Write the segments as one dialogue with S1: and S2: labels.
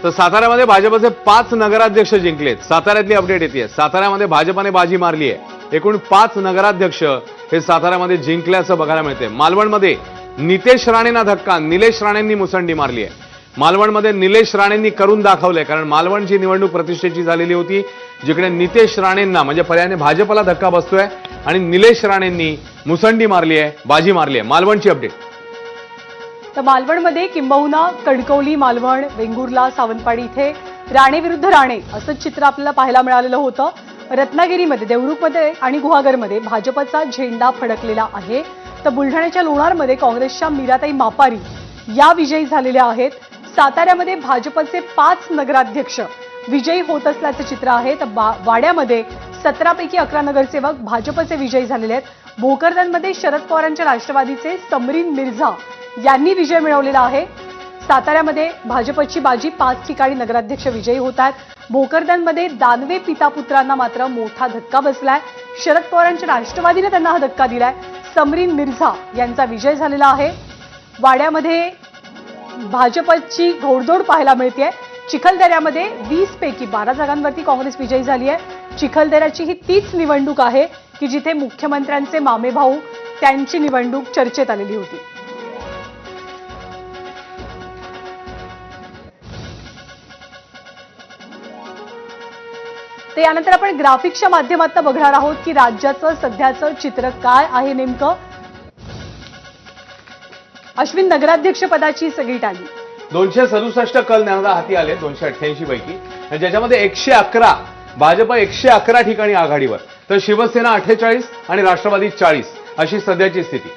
S1: तर साताऱ्यामध्ये भाजपचे 5 नगराध्यक्ष जिंकलेत. साताऱ्यातली अपडेट येते. साताऱ्यामध्ये भाजपने बाजी मारली आहे. एकूण 5 नगराध्यक्ष हे साताऱ्यामध्ये जिंकल्याचं बघायला मिळते. मालवणमध्ये नितेश राणेंना धक्का, निलेश राणेंनी मुसंडी मारली आहे. मालवणमध्ये निलेश राणेंनी करून दाखवलंय, कारण मालवणची निवडणूक प्रतिष्ठेची झालेली होती, जिकडे नितेश राणेंना म्हणजे पर्यायाने भाजपला धक्का बसतोय आणि निलेश राणेंनी मुसंडी मारली आहे, बाजी मारली आहे. मालवणची अपडेट.
S2: तर मालवणमध्ये किंबहुना कणकवली, मालवण, वेंगुर्ला, सावंतवाडी इथे राणे विरुद्ध राणे असं चित्र आपल्याला पाहायला मिळालेलं होतं. रत्नागिरीमध्ये, देवरुखमध्ये आणि गुहागरमध्ये भाजपचा झेंडा फडकलेला आहे. तर बुलढाण्याच्या लोणारमध्ये काँग्रेसच्या मीराताई मापारी या विजयी झालेल्या आहेत. साताऱ्यामध्ये भाजपचे 5 नगराध्यक्ष विजयी होत असल्याचं चित्र आहे. तर वाड्यामध्ये 17 पैकी 11 नगरसेवक भाजपचे विजयी झालेले आहेत. भोकरदनमध्ये शरद पवारांच्या राष्ट्रवादीचे समरीन मिर्झा यांनी विजय मिळवलेला आहे. साताऱ्यामध्ये भाजपची बाजी, 5 ठिकाणी नगराध्यक्ष विजयी होत आहेत. भोकरदनमध्ये दानवे पिता पुत्रांना मात्र मोठा धक्का बसलाय. शरद पवारांच्या राष्ट्रवादीने त्यांना हा धक्का दिलाय. समरीन मिर्झा यांचा विजय झालेला आहे. वाड्यामध्ये भाजपची घोडदौड पाहायला मिळते. चिखलदऱ्यामध्ये 20 पैकी 12 जागांवरती काँग्रेस विजयी झाली आहे. चिखलदऱ्याची ही तीच निवडणूक आहे की जिथे मुख्यमंत्र्यांचे मामेभाऊ त्यांची निवडणूक चर्चेत आलेली होती. तर यानंतर आपण ग्राफिक्सच्या माध्यमातून बघणार आहोत की राज्याचं सध्याचं चित्र काय आहे नेमकं. अश्विन, नगराध्यक्ष पदाची सगळी टाली.
S1: 267 कल ज्ञानदा हाती आले 288 पैकी, ज्याच्यामध्ये 111 भाजप 111 ठिकाणी आघाडीवर, तर शिवसेना 48 आणि राष्ट्रवादी 40 अशी सध्याची स्थिती.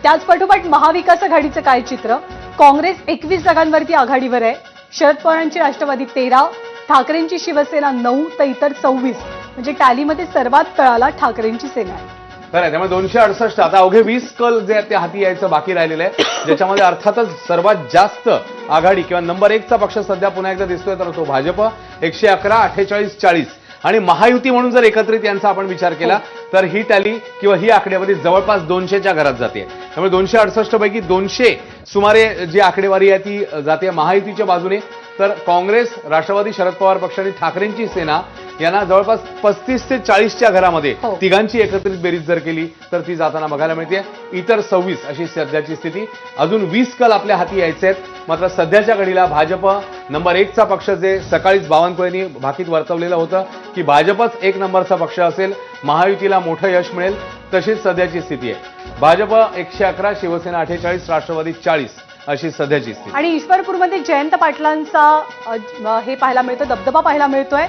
S2: त्याच पाठोपाठ महाविकास आघाडीचं काय चित्र. काँग्रेस 21 जागांवरती आघाडीवर आहे. शरद पवारांची राष्ट्रवादी 13, ठाकरेंची शिवसेना 9 तर इतर 26, म्हणजे टॅलीमध्ये सर्वात तळाला ठाकरेंची सेना आहे.
S1: खरं, त्यामुळे 268. आता अवघे 20 कल जे ते हाती यायचं बाकी राहिलेलं आहे, ज्याच्यामध्ये अर्थातच सर्वात जास्त आघाडी किंवा नंबर 1चा पक्ष सध्या पुन्हा एकदा दिसतोय, तर तो भाजप 111, 48, 40 आणि महायुती म्हणून जर एकत्रित यांचा आपण विचार केला तर ही टॅली किंवा ही आकडेवारी जवळपास 200च्या घरात जाते. त्यामुळे 268 पैकी 200 सुमारे जी आकडेवारी आहे ती जाते महायुतीच्या बाजूने. तर काँग्रेस, राष्ट्रवादी, शरद पवार पक्ष आणि ठाकरेंची सेना यांना जवळपास 35 ते 40च्या घरामध्ये तिघांची एकत्रित बेरीज जर केली तर ती जाताना बघायला मिळते. इतर 26 अशी सध्याची स्थिती. अजून 20 कल आपल्या हाती यायचे आहेत. मात्र सध्याच्या घडीला भाजप नंबर 1चा पक्ष, जे सकाळीच बावनकुळेंनी भाकीत वर्तवलेलं होतं की भाजपच 1 नंबरचा पक्ष असेल, महायुतीला मोठं यश मिळेल, तशीच सध्याची स्थिती आहे. भाजप 111, शिवसेना 48, राष्ट्रवादी 40 अशी सध्याची स्थिती.
S2: आणि ईश्वरपूरमध्ये जयंत पाटलांचा हे पाहायला मिळतं, दबदबा पाहायला मिळतोय.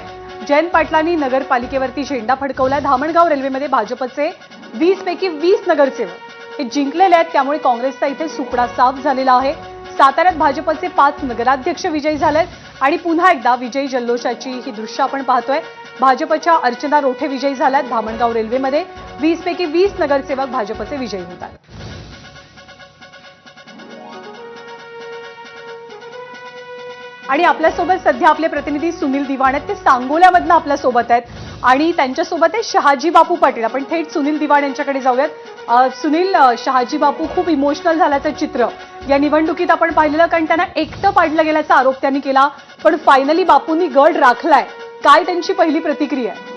S2: जयंत पाटलांनी नगरपालिकेवरती झेंडा फडकवलाय. धामणगाव रेल्वेमध्ये भाजपचे 20 पैकी 20 नगरसेवक हे जिंकलेले आहेत. त्यामुळे काँग्रेसचा इथे सुपडा साफ झालेला आहे. साताऱ्यात भाजपचे 5 नगराध्यक्ष विजयी झालेत आणि पुन्हा एकदा विजयी जल्लोषाची ही दृश्य आपण पाहतोय. भाजपच्या अर्चना रोठे विजयी झाल्यात. धामणगाव रेल्वेमध्ये 20 पैकी 20 नगरसेवक भाजपचे विजयी होतात. आणि आपल्यासोबत सध्या आपले प्रतिनिधी सुनील दिवाण आहेत. ते सांगोल्यामधनं आपल्यासोबत आहेत आणि त्यांच्यासोबत आहे शहाजी बापू पाटील. आपण थेट सुनील दिवाण यांच्याकडे जाऊयात. सुनील, शहाजी बापू खूप इमोशनल झाल्याचं चित्र या निवडणुकीत आपण पाहिलेलं, कारण त्यांना एकटं पाडलं गेल्याचा आरोप त्यांनी केला, पण फायनली बापूंनी गड राखलाय. काय त्यांची पहिली प्रतिक्रिया आहे?